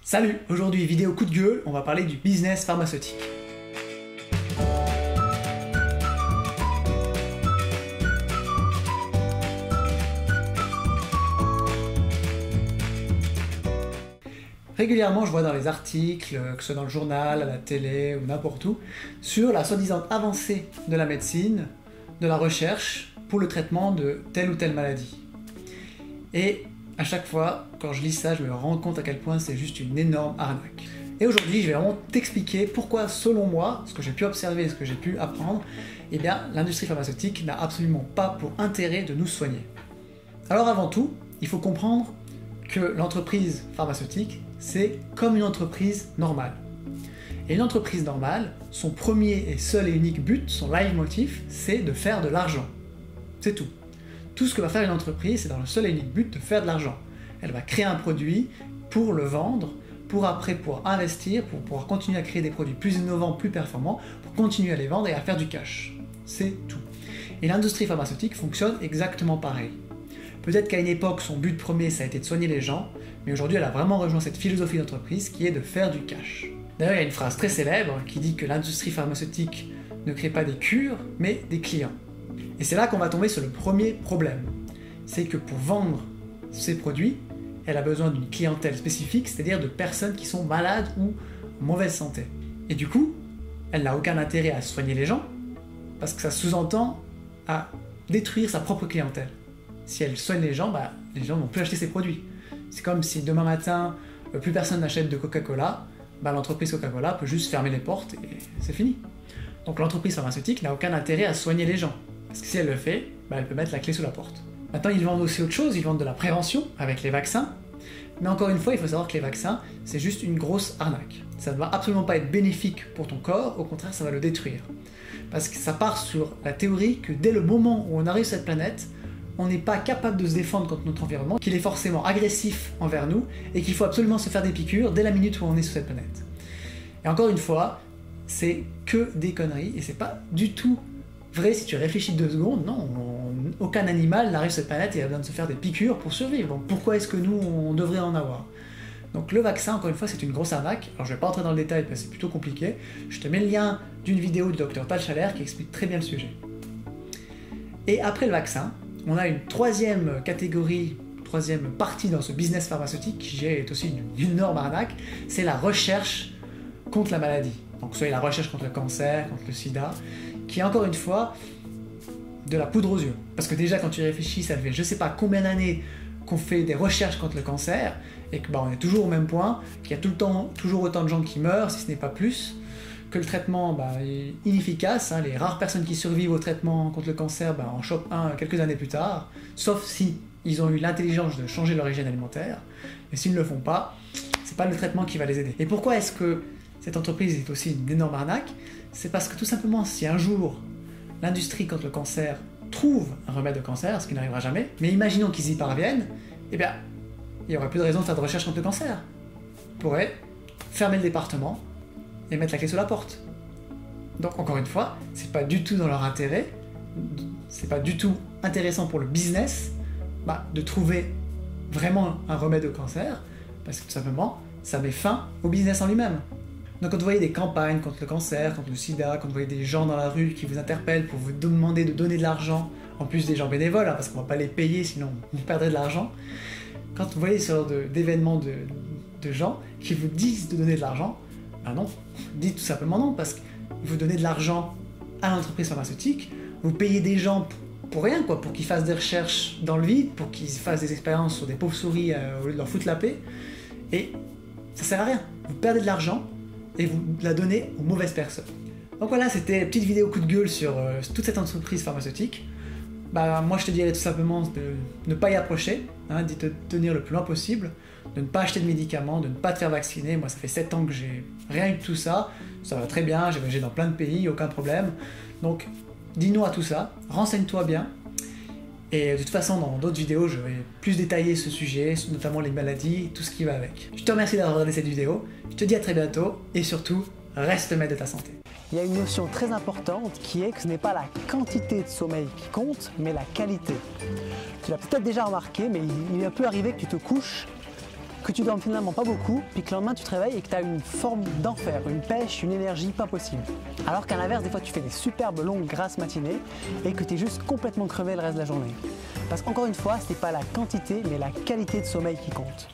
Salut, aujourd'hui vidéo coup de gueule, on va parler du business pharmaceutique. Régulièrement, je vois dans les articles, que ce soit dans le journal, à la télé ou n'importe où, sur la soi-disant avancée de la médecine, de la recherche pour le traitement de telle ou telle maladie. Et à chaque fois, quand je lis ça, je me rends compte à quel point c'est juste une énorme arnaque. Et aujourd'hui, je vais vraiment t'expliquer pourquoi, selon moi, ce que j'ai pu observer, ce que j'ai pu apprendre, eh bien, l'industrie pharmaceutique n'a absolument pas pour intérêt de nous soigner. Alors avant tout, il faut comprendre que l'entreprise pharmaceutique, c'est comme une entreprise normale. Et une entreprise normale, son premier et seul et unique but, son leitmotiv, c'est de faire de l'argent. C'est tout. Tout ce que va faire une entreprise, c'est dans le seul et unique but de faire de l'argent. Elle va créer un produit pour le vendre, pour après pouvoir investir, pour pouvoir continuer à créer des produits plus innovants, plus performants, pour continuer à les vendre et à faire du cash. C'est tout. Et l'industrie pharmaceutique fonctionne exactement pareil. Peut-être qu'à une époque, son but premier, ça a été de soigner les gens, mais aujourd'hui, elle a vraiment rejoint cette philosophie d'entreprise qui est de faire du cash. D'ailleurs, il y a une phrase très célèbre qui dit que l'industrie pharmaceutique ne crée pas des cures, mais des clients. Et c'est là qu'on va tomber sur le premier problème. C'est que pour vendre ses produits, elle a besoin d'une clientèle spécifique, c'est-à-dire de personnes qui sont malades ou en mauvaise santé. Et du coup, elle n'a aucun intérêt à soigner les gens, parce que ça sous-entend à détruire sa propre clientèle. Si elle soigne les gens ne vont plus acheter ses produits. C'est comme si demain matin, plus personne n'achète de Coca-Cola, l'entreprise Coca-Cola peut juste fermer les portes et c'est fini. Donc l'entreprise pharmaceutique n'a aucun intérêt à soigner les gens. Parce que si elle le fait, elle peut mettre la clé sous la porte. Maintenant, ils vendent aussi autre chose, ils vendent de la prévention avec les vaccins. Mais encore une fois, il faut savoir que les vaccins, c'est juste une grosse arnaque. Ça ne va absolument pas être bénéfique pour ton corps, au contraire, ça va le détruire. Parce que ça part sur la théorie que dès le moment où on arrive sur cette planète, on n'est pas capable de se défendre contre notre environnement, qu'il est forcément agressif envers nous, et qu'il faut absolument se faire des piqûres dès la minute où on est sur cette planète. Et encore une fois, c'est que des conneries, et c'est pas du tout vrai si tu réfléchis 2 secondes. Non, aucun animal n'arrive sur cette planète et a besoin de se faire des piqûres pour survivre. Donc pourquoi est-ce que nous, on devrait en avoir? Donc le vaccin, encore une fois, c'est une grosse arnaque. Alors je vais pas entrer dans le détail parce que c'est plutôt compliqué. Je te mets le lien d'une vidéo du Dr Tal Schaller qui explique très bien le sujet. Et après le vaccin, on a une troisième catégorie, troisième partie dans ce business pharmaceutique qui est aussi une énorme arnaque, c'est la recherche contre la maladie. Donc soit la recherche contre le cancer, contre le sida, qui est encore une fois de la poudre aux yeux. Parce que déjà quand tu réfléchis, ça fait je sais pas combien d'années qu'on fait des recherches contre le cancer, et que on est toujours au même point, qu'il y a tout le temps toujours autant de gens qui meurent, si ce n'est pas plus, que le traitement est inefficace, les rares personnes qui survivent au traitement contre le cancer en chopent un quelques années plus tard, sauf si ils ont eu l'intelligence de changer leur hygiène alimentaire, mais s'ils ne le font pas, c'est pas le traitement qui va les aider. Et pourquoi est-ce que cette entreprise est aussi une énorme arnaque? C'est parce que tout simplement, si un jour l'industrie contre le cancer trouve un remède au cancer, ce qui n'arrivera jamais, mais imaginons qu'ils y parviennent, il n'y aurait plus de raison de faire de recherche contre le cancer. Ils pourraient fermer le département et mettre la clé sous la porte. Donc encore une fois, c'est pas du tout dans leur intérêt, c'est pas du tout intéressant pour le business de trouver vraiment un remède au cancer, parce que tout simplement, ça met fin au business en lui-même. Donc quand vous voyez des campagnes contre le cancer, contre le sida, quand vous voyez des gens dans la rue qui vous interpellent pour vous demander de donner de l'argent, en plus des gens bénévoles, parce qu'on va pas les payer sinon vous perdrez de l'argent, quand vous voyez ce genre d'événements de gens qui vous disent de donner de l'argent, non, dites tout simplement non, parce que vous donnez de l'argent à l'entreprise pharmaceutique, vous payez des gens pour rien, pour qu'ils fassent des recherches dans le vide, pour qu'ils fassent des expériences sur des pauvres souris au lieu de leur foutre la paix, et ça sert à rien. Vous perdez de l'argent et vous la donnez aux mauvaises personnes. Donc voilà, c'était une petite vidéo coup de gueule sur toute cette entreprise pharmaceutique. Moi je te dirais tout simplement de ne pas y approcher, d'y te tenir le plus loin possible, de ne pas acheter de médicaments, de ne pas te faire vacciner. Moi ça fait 7 ans que j'ai rien eu de tout ça, ça va très bien, j'ai voyagé dans plein de pays, aucun problème. Donc dis non à tout ça, renseigne-toi bien, et de toute façon dans d'autres vidéos je vais plus détailler ce sujet, notamment les maladies, tout ce qui va avec. Je te remercie d'avoir regardé cette vidéo, je te dis à très bientôt, et surtout, reste maître de ta santé. Il y a une notion très importante qui est que ce n'est pas la quantité de sommeil qui compte, mais la qualité. Tu l'as peut-être déjà remarqué, mais il peut arriver que tu te couches que tu dormes finalement pas beaucoup, puis que le lendemain tu te réveilles et que tu as une forme d'enfer, une pêche, une énergie pas possible. Alors qu'à l'inverse, des fois tu fais des superbes longues grasses matinées et que tu es juste complètement crevé le reste de la journée. Parce qu'encore une fois, ce n'est pas la quantité mais la qualité de sommeil qui compte.